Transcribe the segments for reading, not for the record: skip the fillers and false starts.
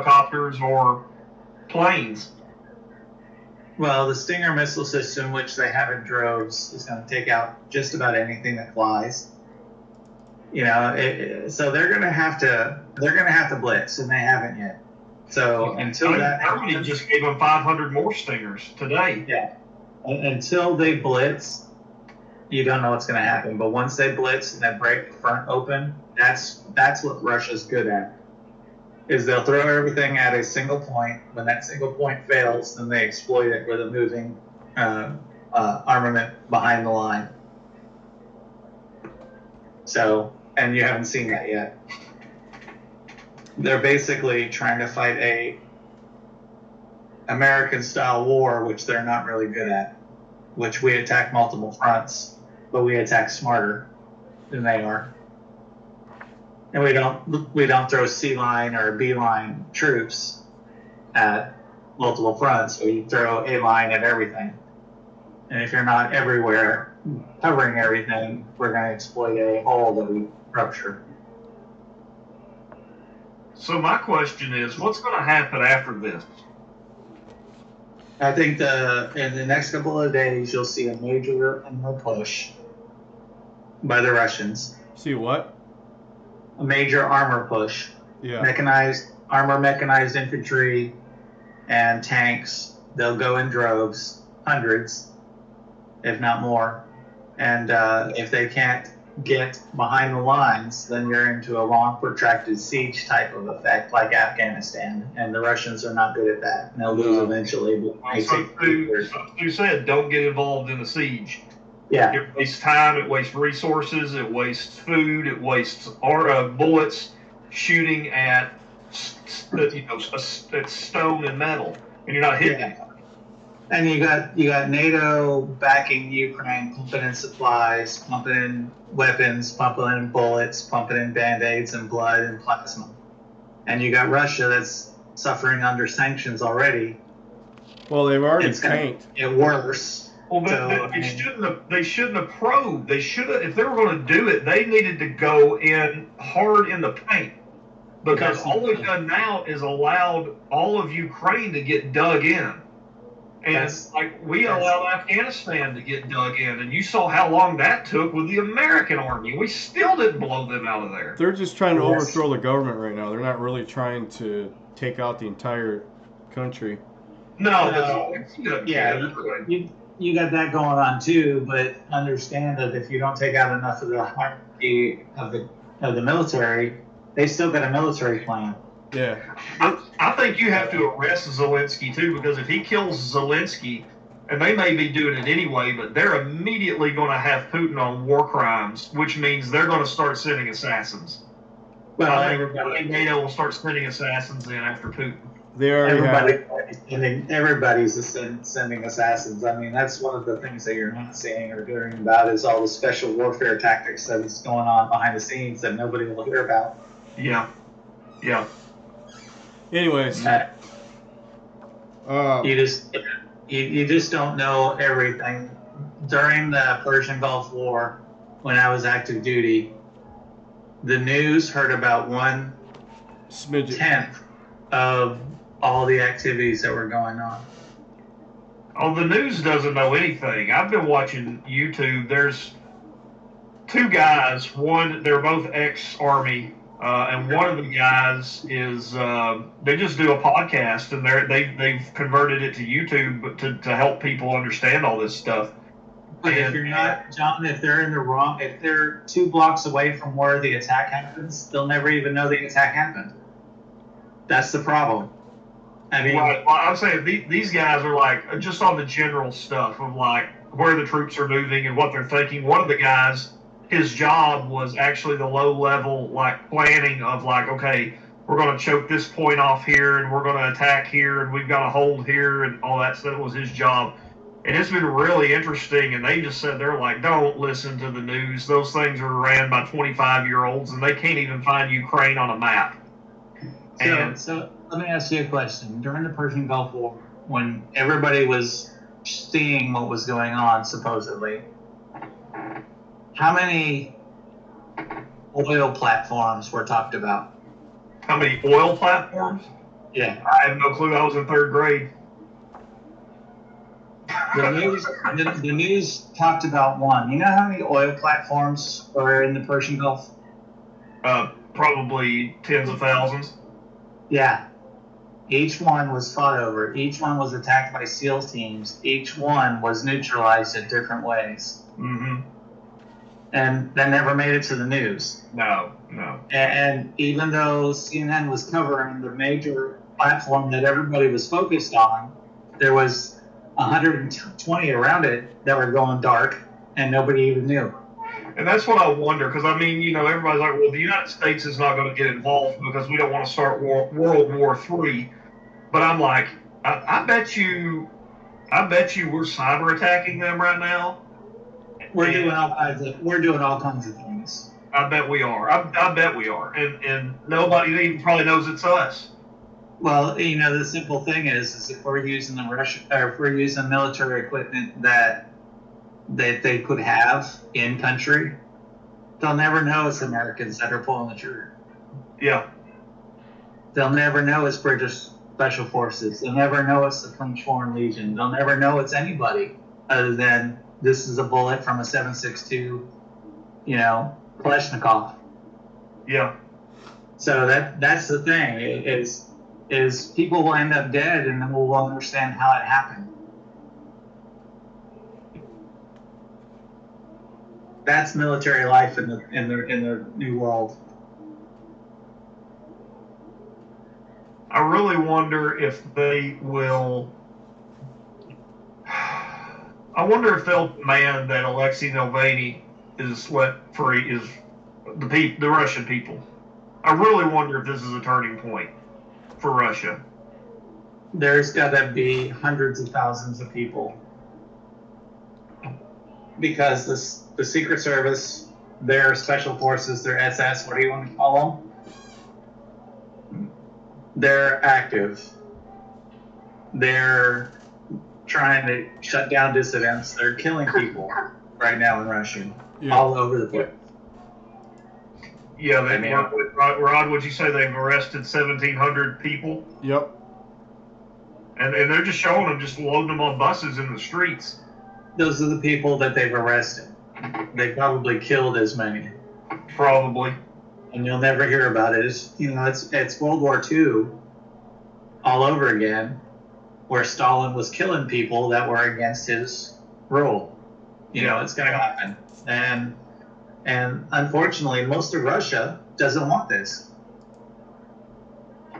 helicopters or planes. Well, the Stinger missile system, which they have in droves, is going to take out just about anything that flies. So they're going to have to blitz, and they haven't yet. So until that Germany happens, just gave them 500 more Stingers today. Yeah. Until they blitz, you don't know what's going to happen. But once they blitz and they break the front open, that's what Russia's good at. Is they'll throw everything at a single point. When that single point fails, then they exploit it with a moving armament behind the line. So, and you haven't seen that yet. They're basically trying to fight a American-style war, which they're not really good at, which we attack multiple fronts, but we attack smarter than they are. And we don't throw C-line or B-line troops at multiple fronts. We throw A-line at everything. And if you're not everywhere covering everything, we're going to exploit a hole that we rupture. So my question is, what's going to happen after this? I think in the next couple of days, you'll see a major push by the Russians. See what? A major armor push. Yeah. Mechanized infantry and tanks. They'll go in droves, hundreds, if not more. And if they can't get behind the lines, then you're into a long, protracted siege type of effect, like Afghanistan. And the Russians are not good at that. And they'll lose eventually. But So you said don't get involved in a siege. Yeah. It wastes time, it wastes resources, it wastes food, it wastes bullets shooting at stone and metal, and you're not hitting it. And you got NATO backing Ukraine, pumping in supplies, pumping in weapons, pumping in bullets, pumping in band-aids and blood and plasma. And you got Russia that's suffering under sanctions already. Well, they've already tanked. Get worse. Well, they shouldn't have probed. They should have, if they were going to do it, they needed to go in hard in the paint. Because all they've done now is allowed all of Ukraine to get dug in. And we allowed Afghanistan to get dug in, and you saw how long that took with the American army. We still didn't blow them out of there. They're just trying to overthrow the government right now. They're not really trying to take out the entire country. No. You got that going on too, but understand that if you don't take out enough of the hierarchy of the military, they still got a military plan. Yeah. I think you have to arrest Zelensky too, because if he kills Zelensky, and they may be doing it anyway, but they're immediately going to have Putin on war crimes, which means they're going to start sending assassins. Well, I think NATO will start sending assassins in after Putin. Everybody's sending assassins. I mean, that's one of the things that you're not seeing or hearing about is all the special warfare tactics that is going on behind the scenes that nobody will hear about. Yeah. Anyways, you just don't know everything. During the Persian Gulf War, when I was active duty, the news heard about 1/10 of all the activities that were going on. Oh, the news doesn't know anything. I've been watching YouTube. There's two guys. One, they're both ex-Army, and one of the guys is they just do a podcast, and they've converted it to YouTube to help people understand all this stuff. But if you're not, John, if they're 2 blocks away from where the attack happens, they'll never even know the attack happened. That's the problem. I mean, right. Well, I'm saying these guys are like just on the general stuff of like where the troops are moving and what they're thinking. One of the guys, his job was actually the low level like planning of like, okay, we're going to choke this point off here and we're going to attack here and we've got to hold here and all that stuff was his job. And it's been really interesting. And they just said they're like, don't listen to the news. Those things are ran by 25-year-olds and they can't even find Ukraine on a map. So let me ask you a question. During the Persian Gulf War, when everybody was seeing what was going on, supposedly, how many oil platforms were talked about? How many oil platforms? Yeah. I have no clue. I was in third grade. The news talked about one. You know how many oil platforms are in the Persian Gulf? Probably tens of thousands. Yeah. Each one was fought over. Each one was attacked by SEAL teams. Each one was neutralized in different ways. Mm-hmm. And that never made it to the news. No. And even though CNN was covering the major platform that everybody was focused on, there was 120 around it that were going dark, and nobody even knew. And that's what I wonder, because I mean, everybody's like, well, the United States is not going to get involved because we don't want to start World War III. But I'm like, I bet you we're cyber attacking them right now. We're doing all kinds of things. I bet we are. I bet we are. And nobody even probably knows it's us. Well, the simple thing is if we're using if we're using military equipment that they could have in country, they'll never know it's Americans that are pulling the trigger. Yeah. They'll never know it's British Special Forces. They'll never know it's the French Foreign Legion. They'll never know it's anybody other than this is a bullet from a 7.62, Kalashnikov. Yeah. So that's the thing is people will end up dead, and then we'll understand how it happened. That's military life in the new world. I really wonder if they will. I wonder if they'll demand that Alexei Navalny is let free, is the Russian people. I really wonder if this is a turning point for Russia. There's got to be hundreds of thousands of people, because the Secret Service, their special forces, their SS, what do you want to call them? They're active. They're trying to shut down dissidents. They're killing people right now in Russia, all over the place. Yeah, Rod, would you say they've arrested 1,700 people? Yep. And they're just showing them, just loading them on buses in the streets. Those are the people that they've arrested. They probably killed as many. Probably. And you'll never hear about it. It's World War II all over again, where Stalin was killing people that were against his rule. It's going to happen. And unfortunately, most of Russia doesn't want this.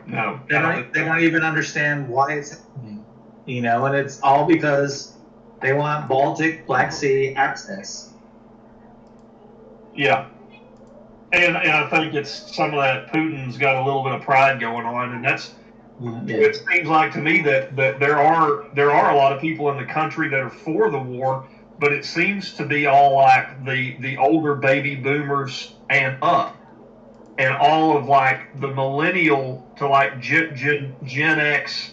No. They don't even understand why it's happening. And it's all because they want Baltic, Black Sea access. Yeah. And I think it's some of that Putin's got a little bit of pride going on, and that's it seems like to me that there are a lot of people in the country that are for the war, but it seems to be all like the older baby boomers and up, and all of like the millennial to like Gen X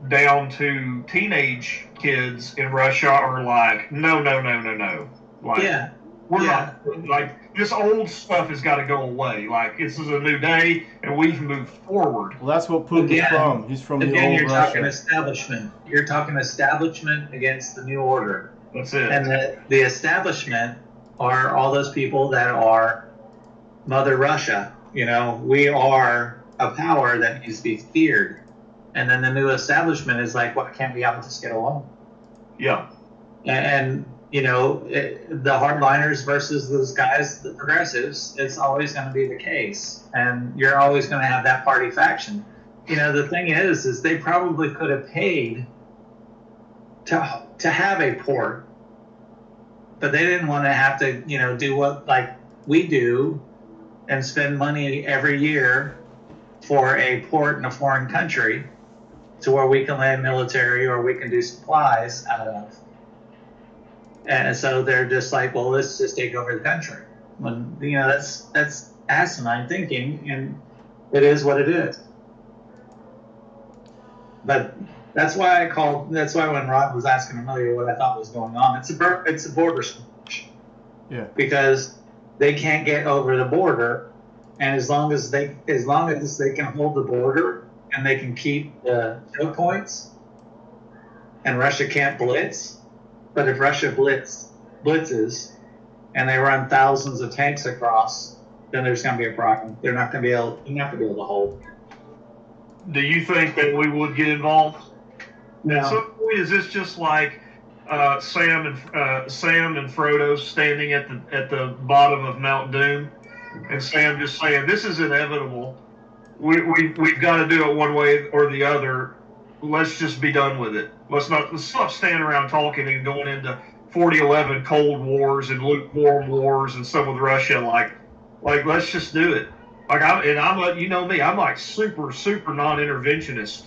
down to teenage kids in Russia are like no. Like, we're not, like, this old stuff has got to go away. Like, this is a new day, and we've moved forward. Well, that's what Putin's from. He's from the old you're Russia. Talking establishment. You're talking establishment against the new order. That's it. And the establishment are all those people that are Mother Russia. We are a power that needs to be feared. And then the new establishment is like, why can't we all just get along? Yeah. And the hardliners versus those guys, the progressives, it's always going to be the case. And you're always going to have that party faction. The thing is they probably could have paid to have a port, but they didn't want to have to, do what like we do and spend money every year for a port in a foreign country to where we can land military or we can do supplies out of. And so they're just like, well, let's just take over the country. When that's asinine thinking, and it is what it is. But that's why when Rod was asking earlier what I thought was going on, it's a border switch. Yeah. Because they can't get over the border, and as long as they can hold the border and they can keep the choke points, and Russia can't blitz. But if Russia blitzes and they run thousands of tanks across, then there's going to be a problem. They're not going to be able. You're not going to be able to hold. Do you think that we would get involved? No. At some point, is this just like Sam and Frodo standing at the bottom of Mount Doom, and Sam just saying, "This is inevitable. We've got to do it one way or the other. Let's just be done with it. Let's stop standing around talking and going into 4011 Cold Wars and lukewarm wars and stuff with Russia. Like let's just do it. I'm you know me, I'm like super non-interventionist.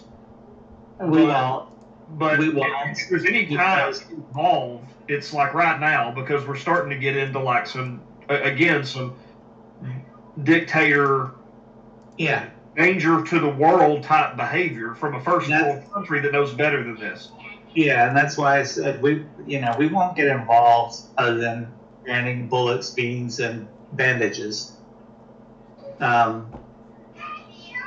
But if there's any kind of involved, it's like right now, because we're starting to get into like some dictator, danger to the world type behavior from a first world country that knows better than this. Yeah, and that's why I said we won't get involved other than granting bullets, beans, and bandages.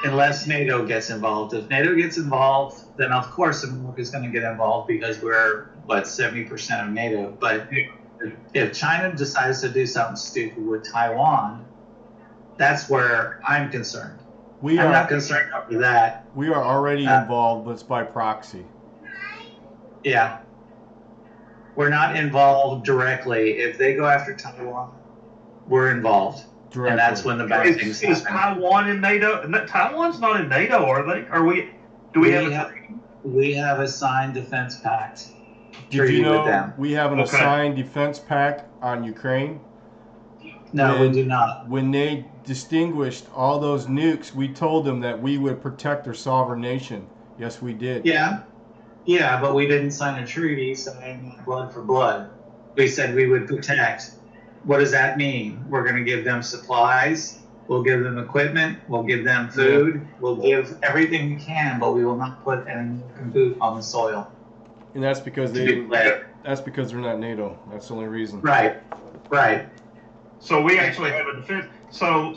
Unless NATO gets involved. If NATO gets involved, then of course America's going to get involved because we're 70% of NATO. But if China decides to do something stupid with Taiwan, that's where I'm concerned. I'm not concerned over that. We are already involved, but it's by proxy. Yeah. We're not involved directly. If they go after Taiwan, we're involved. Directly. And that's when the bad things happen. Is Taiwan in NATO? Taiwan's not in NATO, are they? We have a signed defense pact. Did you know we have an assigned defense pact on Ukraine? No, we do not. When they distinguished all those nukes, we told them that we would protect their sovereign nation. Yes, we did. Yeah, but we didn't sign a treaty saying blood for blood. We said we would protect. What does that mean? We're going to give them supplies. We'll give them equipment. We'll give them food. We'll give everything we can, but we will not put an American boot on the soil. And that's because they're not NATO. That's the only reason. Right. So we actually have a defense. So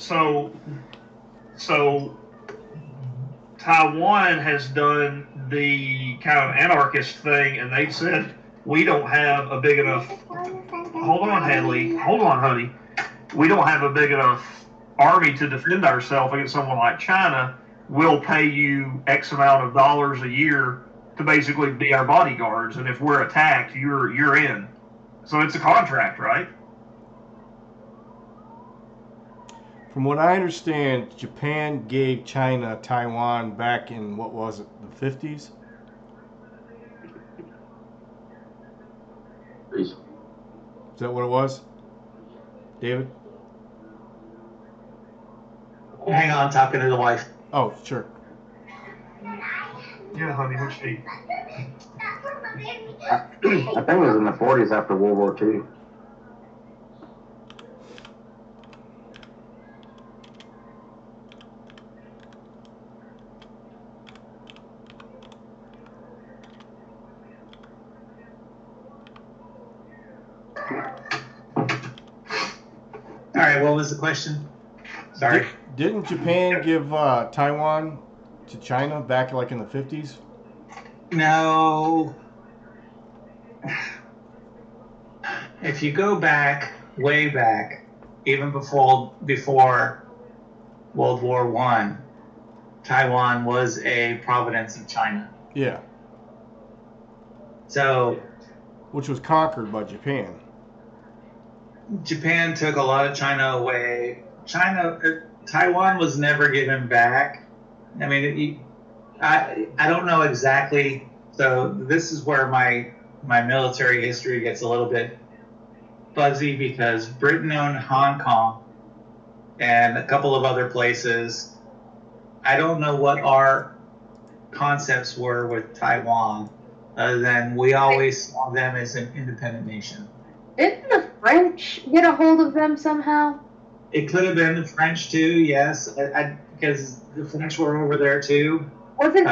Taiwan has done the kind of anarchist thing, and they've said we don't have a big enough. Hold on, Hadley. Hold on, honey. We don't have a big enough army to defend ourselves against someone like China. We'll pay you X amount of dollars a year to basically be our bodyguards, and if we're attacked, you're in. So it's a contract, right? From what I understand, Japan gave China Taiwan back in, what was it, the 50s? Is that what it was? David? Hang on, talking to the wife. Oh, sure. Yeah, honey, what's she? I think it was in the 40s after World War II. All right, what was the question? Sorry. Didn't Japan give Taiwan to China back like in the 50s? No. If you go back, way back, even before World War I, Taiwan was a province of China. Yeah. So. Which was conquered by Japan. Japan took a lot of China away. Taiwan was never given back. I mean, I don't know exactly. So this is where my military history gets a little bit fuzzy, because Britain owned Hong Kong and a couple of other places. I don't know what our concepts were with Taiwan, other than we always saw them as an independent nation. Didn't the French get a hold of them somehow? It could have been the French too, yes, because the French were over there too. Wasn't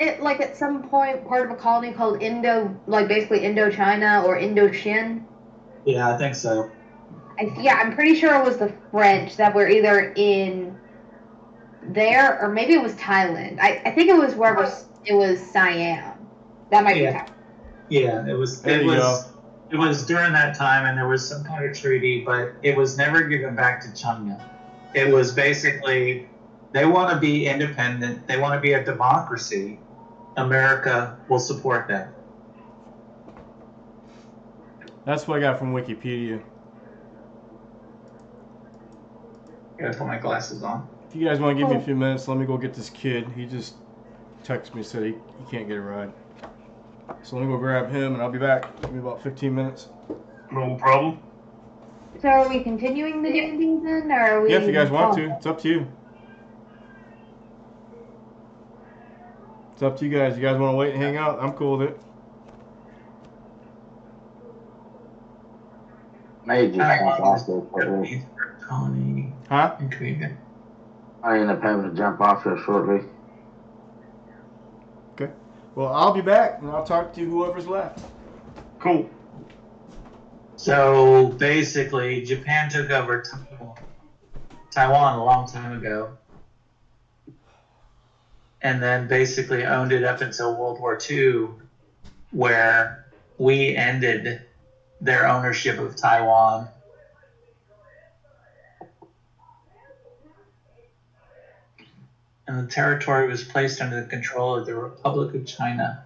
it like at some point part of a colony called basically Indochina or Indochin? Yeah, I think so. I'm pretty sure it was the French that were either in there, or maybe it was Thailand. I think it was wherever it was Siam. That might be Yeah. Thailand. Yeah, it was. There It you was. It was during that time, and there was some kind of treaty, but it was never given back to China. It was basically they want to be independent. They want to be a democracy. America will support them. That's what I got from Wikipedia. Gotta put my glasses on. If you guys want to give me a few minutes, let me go get this kid. He just texted me, said he can't get a ride. So let me go grab him, and I'll be back. Give me about 15 minutes. No problem. So are we continuing the D&D then, or are we? Yeah, if you guys want to. It's up to you. It's up to you guys. You guys want to wait and hang out? I'm cool with it. May just jump off there shortly. Tony. Huh? I end up having to jump off there shortly. Okay. Well, I'll be back, and I'll talk to whoever's left. Cool. So basically, Japan took over Taiwan a long time ago, and then basically owned it up until World War II, where we ended their ownership of Taiwan. And the territory was placed under the control of the Republic of China.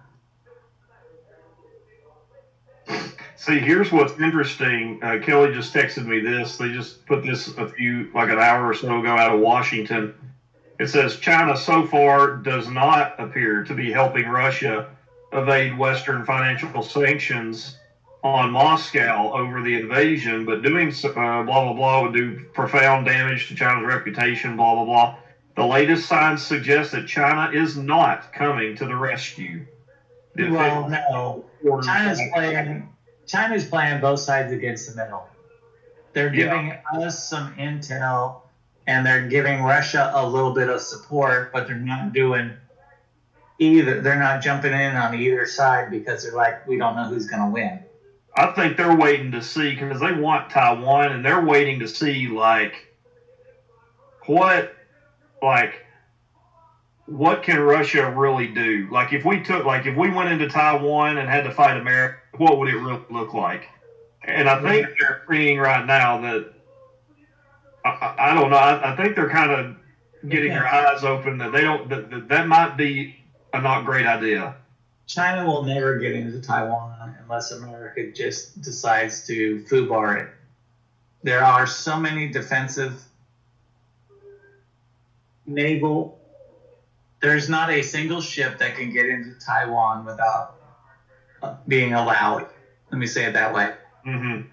See, here's what's interesting. Kelly just texted me this. They just put this like an hour or so ago out of Washington. It says China so far does not appear to be helping Russia evade Western financial sanctions on Moscow over the invasion, but doing blah, blah, blah would do profound damage to China's reputation, blah, blah, blah. The latest signs suggest that China is not coming to the rescue. Well, no. China's playing both sides against the middle. They're giving us some intel, and they're giving Russia a little bit of support, but they're not doing either. They're not jumping in on either side because they're like, we don't know who's going to win. I think they're waiting to see, because they want Taiwan, and they're waiting to see, what can Russia really do? Like, if we went into Taiwan and had to fight America, what would it really look like? And I think they're seeing right now that, I don't know, I think they're kind of getting their eyes open that that might be a not great idea. China will never get into Taiwan unless America just decides to foobar it. There are so many defensive naval. There's not a single ship that can get into Taiwan without being allowed. Let me say it that way. Mm-hmm.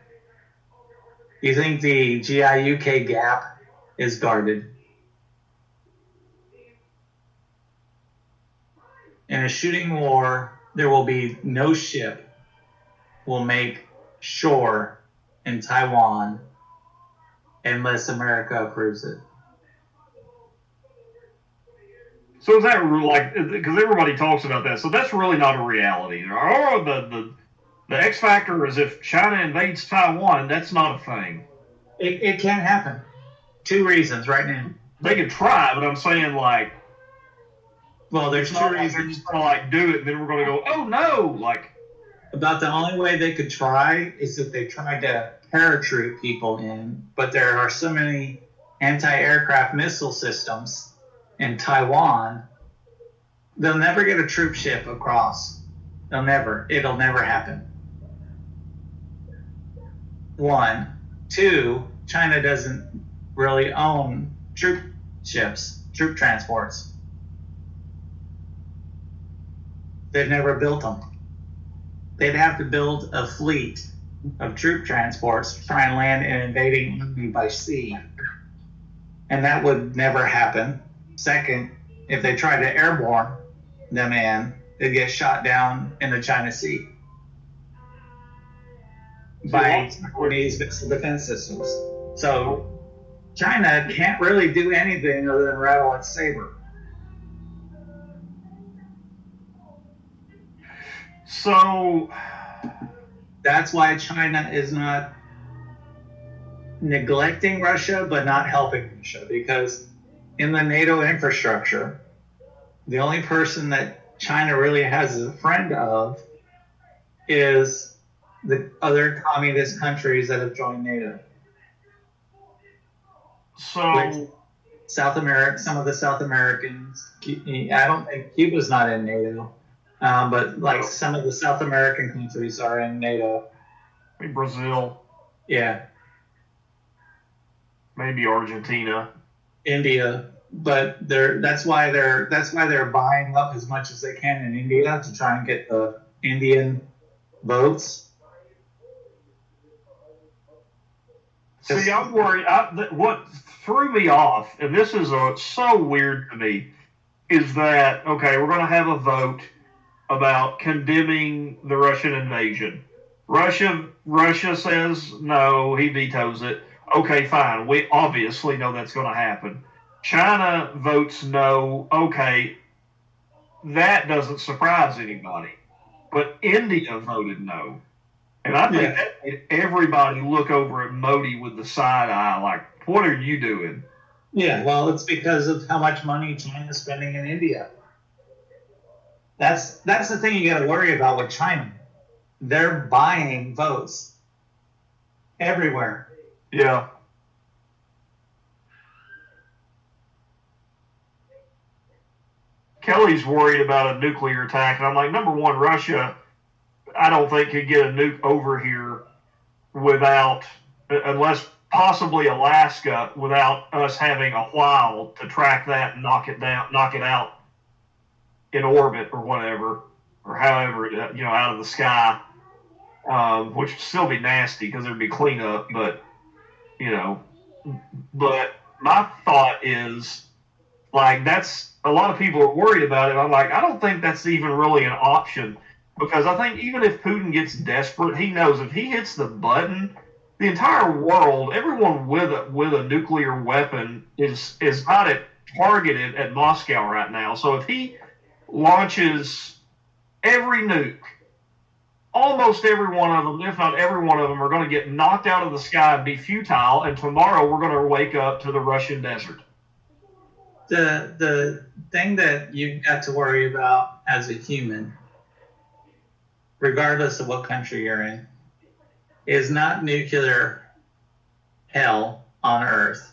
You think the GIUK gap is guarded? In a shooting war, there will be no ship will make shore in Taiwan unless America approves it. So is that because everybody talks about that, so that's really not a reality. Oh, the X factor is if China invades Taiwan, that's not a thing. It can't happen. 2 reasons right now. They could try, but I'm saying well, there's 2 they're reasons. just gonna do it, and then we're gonna go, oh no, About the only way they could try is if they tried to paratroop people in, but there are so many anti-aircraft missile systems in Taiwan, they'll never get a troop ship across. It'll never happen. 1. 2, China doesn't really own troop ships, troop transports. They've never built them. They'd have to build a fleet of troop transports to try and land an invading enemy by sea. And that would never happen. Second, if they tried to airborne them in, they'd get shot down in the China Sea by Japanese missile defense systems. So China can't really do anything other than rattle its saber. So that's why China is not neglecting Russia, but not helping Russia, because in the NATO infrastructure, the only person that China really has a friend of is the other communist countries that have joined NATO. So South America, some of the South Americans, I don't think Cuba's not in NATO, but like some of the South American countries are in NATO. maybe Brazil, Yeah, maybe Argentina. India, but that's why they're buying up as much as they can in India to try and get the Indian votes. See, I'm worried. What threw me off, and this is so weird to me, is that okay? We're going to have a vote about condemning the Russian invasion. Russia says no, he vetoes it. Okay, fine. We obviously know that's going to happen. China votes no. Okay, that doesn't surprise anybody. But India voted no. And I think that made everybody look over at Modi with the side eye, like, what are you doing? Yeah, well, it's because of how much money China's spending in India. That's the thing you got to worry about with China. They're buying votes everywhere. Yeah. Kelly's worried about a nuclear attack, and I'm like, number one, Russia, I don't think could get a nuke over here without, unless possibly Alaska, without us having a while to track that and knock it out in orbit or whatever, or however, out of the sky, which would still be nasty because there'd be cleanup, but my thought is, like, that's a lot of people are worried about it. I'm like, I don't think that's even really an option because I think even if Putin gets desperate, he knows if he hits the button, the entire world, everyone with a nuclear weapon is got it targeted at Moscow right now. So if he launches every nuke, almost every one of them, if not every one of them, are going to get knocked out of the sky and be futile. And tomorrow we're going to wake up to the Russian desert. The thing that you've got to worry about as a human, regardless of what country you're in, is not nuclear hell on Earth.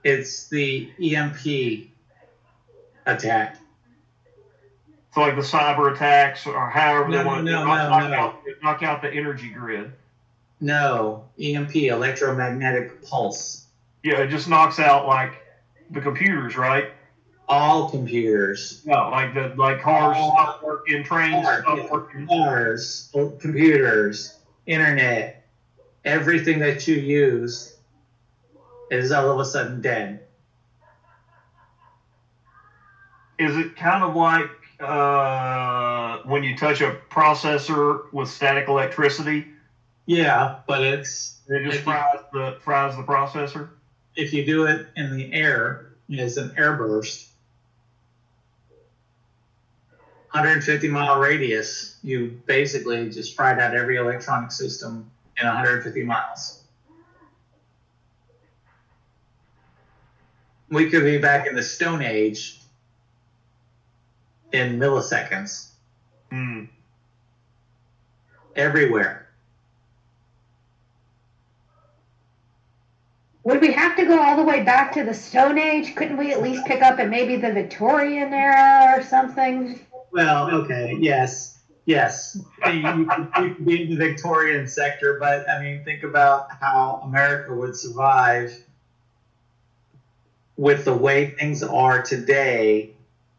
It's the EMP attack. So like the cyber attacks or however they want to knock out the energy grid. No, EMP, electromagnetic pulse. Yeah, it just knocks out like the computers, right? All computers. No, like cars stop working, trains stop working. Cars, computers, internet, everything that you use is all of a sudden dead. Is it kind of like when you touch a processor with static electricity? Yeah, but it just fries the processor. If you do it in the air, it's an airburst. 150-mile radius, you basically just fried out every electronic system in 150 miles. We could be back in the Stone Age in milliseconds. Everywhere. Would we have to go all the way back to the Stone Age? Couldn't we at least pick up at maybe the Victorian era or something? Well, okay, yes. You could be in the Victorian sector, but I mean, think about how America would survive with the way things are today,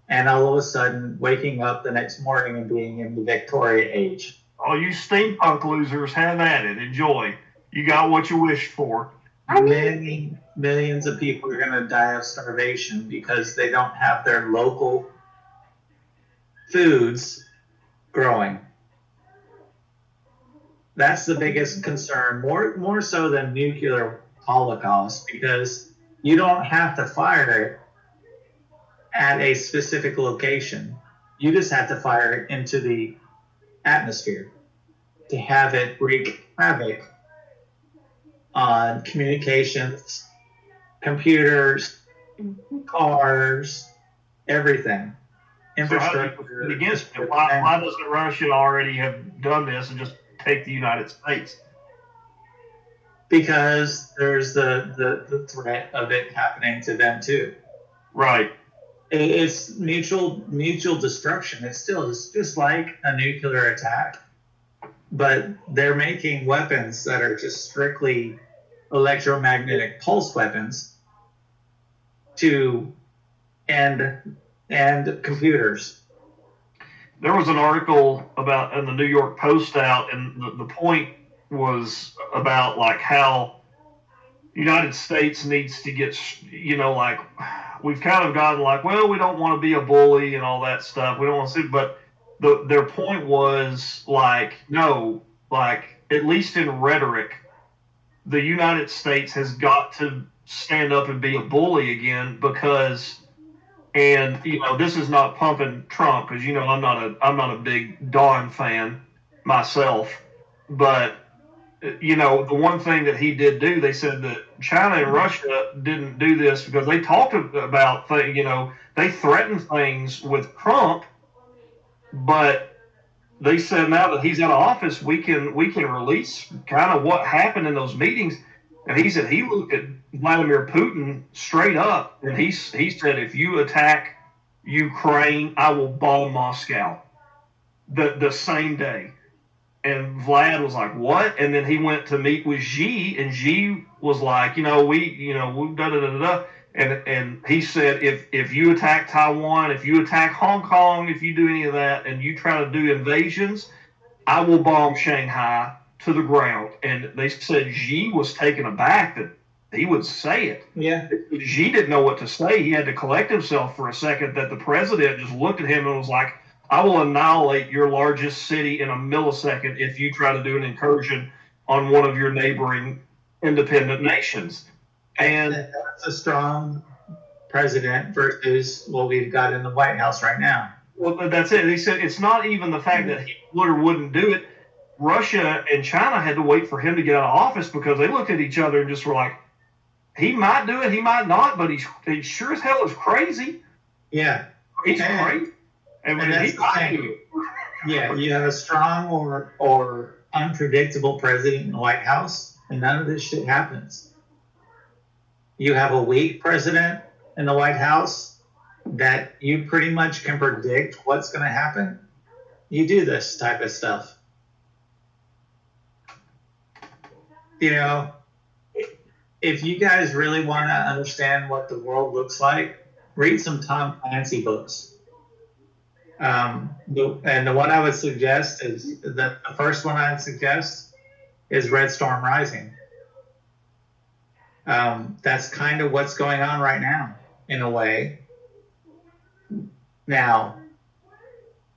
and all of a sudden waking up the next morning and being in the Victorian age. Oh, you steampunk losers, have at it. Enjoy. You got what you wished for. Millions of people are going to die of starvation because they don't have their local foods growing. That's the biggest concern, more so than nuclear holocaust, because you don't have to fire it at a specific location. You just have to fire it into the atmosphere to have it wreak havoc on communications, computers, cars, everything. So how do you Infrastructure. defend against it? Why doesn't Russia already have done this and just take the United States? Because there's the threat of it happening to them too. Right. It's mutual destruction. It's just like a nuclear attack, but they're making weapons that are just strictly electromagnetic pulse weapons and computers. There was an article about in the New York Post out, and the point was about like how the United States needs to get, like we've kind of gotten like, well, we don't want to be a bully and all that stuff. We don't want to see, but their point was like, no, like at least in rhetoric, the United States has got to stand up and be a bully again because. And this is not pumping Trump because I'm not a big Don fan myself, but the one thing that he did do, they said that China and Russia didn't do this because they talked about they threatened things with Trump, but they said now that he's out of office, we can release kind of what happened in those meetings. And he said he looked at Vladimir Putin straight up, and he said, if you attack Ukraine, I will bomb Moscow the same day. And Vlad was like, what? And then he went to meet with Xi, and Xi was like, we da da da da. And he said, if you attack Taiwan, if you attack Hong Kong, if you do any of that, and you try to do invasions, I will bomb Shanghai to the ground. And they said Xi was taken aback that he would say it. Yeah. Xi didn't know what to say. He had to collect himself for a second, that the president just looked at him and was like, I will annihilate your largest city in a millisecond if you try to do an incursion on one of your neighboring independent nations. And that's a strong president versus what we've got in the White House right now. Well, that's it. They said it's not even the fact that he would or wouldn't do it. Russia and China had to wait for him to get out of office because they looked at each other and just were like, he might do it, he might not, but he sure as hell is crazy. Yeah. He's crazy. And that's the thing. Yeah, you have a strong or unpredictable president in the White House, and none of this shit happens. You have a weak president in the White House that you pretty much can predict what's going to happen. You do this type of stuff. If you guys really want to understand what the world looks like, read some Tom Clancy books. And the one I would suggest is the first one I'd suggest is Red Storm Rising. That's kind of what's going on right now, in a way. Now,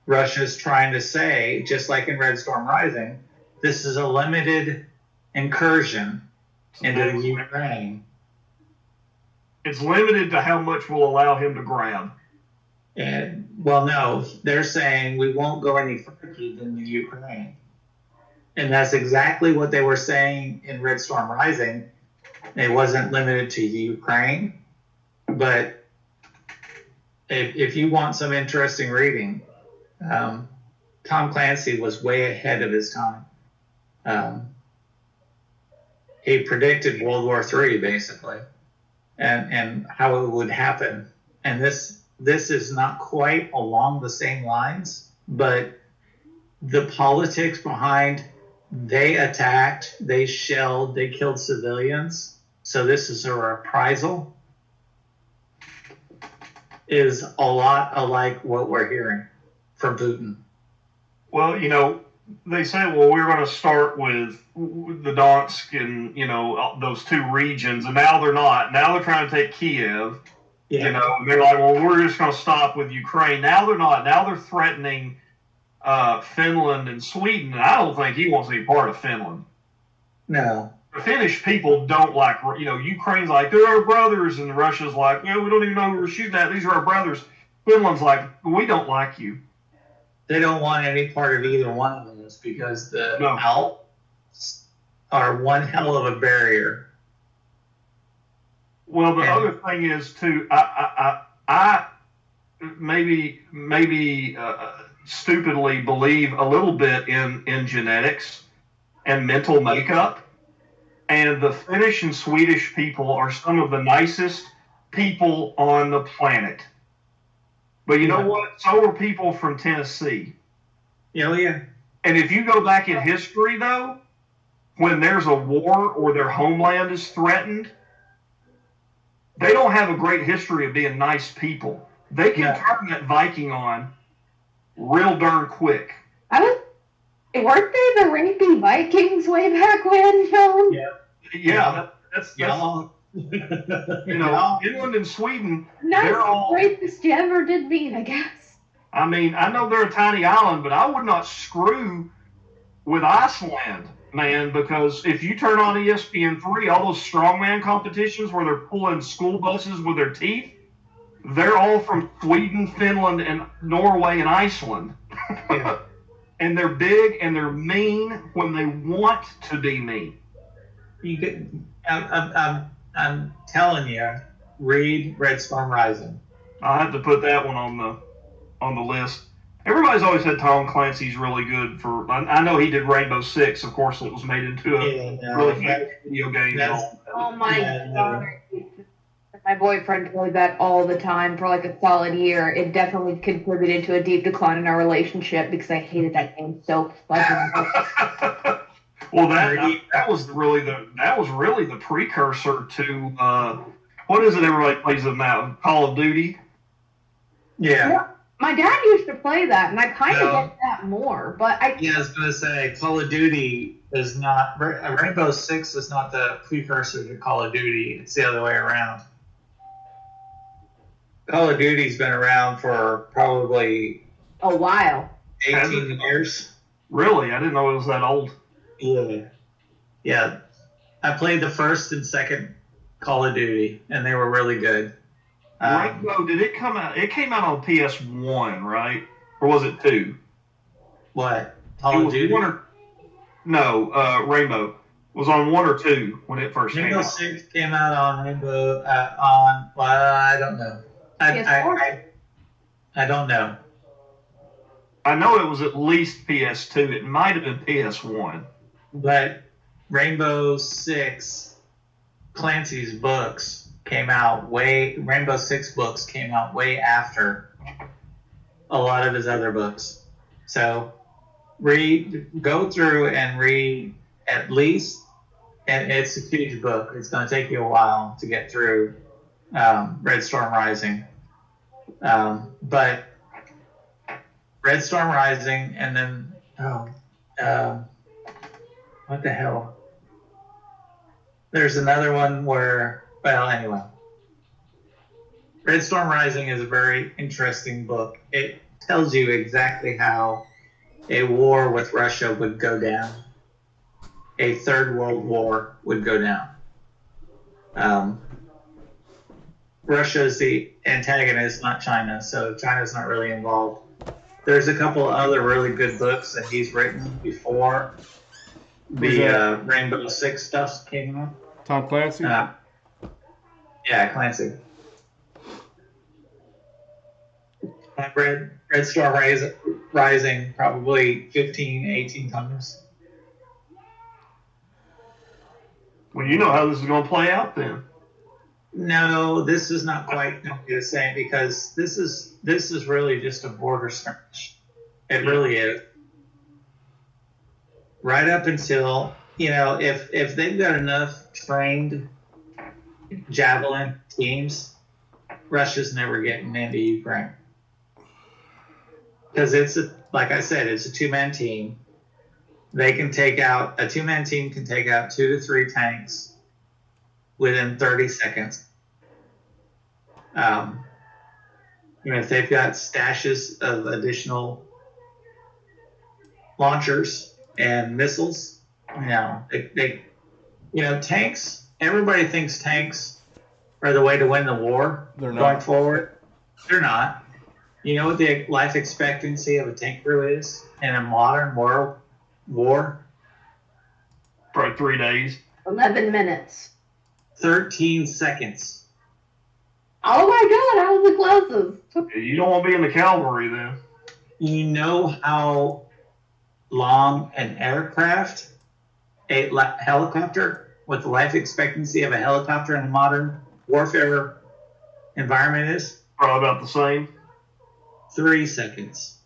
Russia's trying to say, just like in Red Storm Rising, this is a limited incursion into Ukraine. It's limited to how much we'll allow him to grab. And, well, no, they're saying we won't go any further than the Ukraine. And that's exactly what they were saying in Red Storm Rising. It wasn't limited to Ukraine. But if you want some interesting reading, Tom Clancy was way ahead of his time. He predicted World War III, basically, and how it would happen. And this is not quite along the same lines, but the politics behind they attacked, they shelled, they killed civilians, so this is a reprisal, is a lot alike what we're hearing from Putin. Well, they say, well, we're going to start with the Donetsk and, those two regions, and now they're not. Now they're trying to take Kiev. Yeah. And they're like, well, we're just going to stop with Ukraine. Now they're not. Now they're threatening Finland and Sweden. And I don't think he wants to be part of Finland. No. The Finnish people don't like, Ukraine's like, they're our brothers. And Russia's like, we don't even know who we're shooting at. These are our brothers. Finland's like, we don't like you. They don't want any part of either one of those because the Alps are one hell of a barrier. Well, the And- other thing is too. I maybe stupidly believe a little bit in genetics and mental makeup. And the Finnish and Swedish people are some of the nicest people on the planet. But you know what? So are people from Tennessee. Yeah. And if you go back in history, though, when there's a war or their homeland is threatened, they don't have a great history of being nice people. They can turn that Viking on real darn quick. Weren't they the rapey Vikings way back when, John? Yeah, that's Y'all. Finland and Sweden, Not they're the all. rapist you ever did mean, I guess. I mean, I know they're a tiny island, but I would not screw with Iceland, man, because if you turn on ESPN3, all those strongman competitions where they're pulling school buses with their teeth, they're all from Sweden, Finland, and Norway and Iceland. Yeah. And they're big and they're mean when they want to be mean. I'm telling you, read Red Storm Rising. I have to put that one on the list. Everybody's always said Tom Clancy's really good for. I know he did Rainbow Six, of course, it was made into a really famous video game. Oh my God. My boyfriend played that all the time for like a solid year. It definitely contributed to a deep decline in our relationship because I hated that game so fucking much. Well, that was really the precursor to what is it everybody plays them now? Call of Duty. Yeah. My dad used to play that, and I kind of get that more. But I was going to say Call of Duty is not Rainbow Six is not the precursor to Call of Duty. It's the other way around. Call of Duty's been around for probably a while. 18 years. Really? I didn't know it was that old. Yeah. I played the first and second Call of Duty, and they were really good. Rainbow, did it come out? It came out on PS1, right? Or was it 2? What? Call of Duty? Rainbow was on 1 or 2 when it first came out. Rainbow Six came out on Rainbow I don't know. I don't know. I know it was at least PS2. It might have been PS1. But Rainbow Six, Clancy's books came out Rainbow Six books came out way after a lot of his other books. So go through and read at least, and it's a huge book. It's going to take you a while to get through Red Storm Rising. But Red Storm Rising, and then what the hell? There's another one where, well, anyway. Red Storm Rising is a very interesting book. It tells you exactly how a war with Russia would go down. A third world war would go down. Russia is the antagonist, not China, so China's not really involved. There's a couple other really good books that he's written before the Rainbow Six stuff came out. Tom Clancy? Yeah, Clancy. I've read Red Storm Rising probably 15, 18 times. Well, you know how this is going to play out then. No, this is not quite the same because this is really just a border skirmish. It really is. Right up until, if they've got enough trained javelin teams, Russia's never getting into Ukraine. Because like I said, it's a two-man team. A two-man team can take out 2 to 3 tanks within 30 seconds. If they've got stashes of additional launchers and missiles, tanks. Everybody thinks tanks are the way to win the war. They're not. Going forward. They're not. You know what the life expectancy of a tank crew is in a modern world war? Probably 3 days. 11 minutes. 13 seconds. Oh my god, I was the closest. You don't want to be in the cavalry then. You know how long an aircraft, helicopter, what the life expectancy of a helicopter in a modern warfare environment is? Probably about the same. 3 seconds.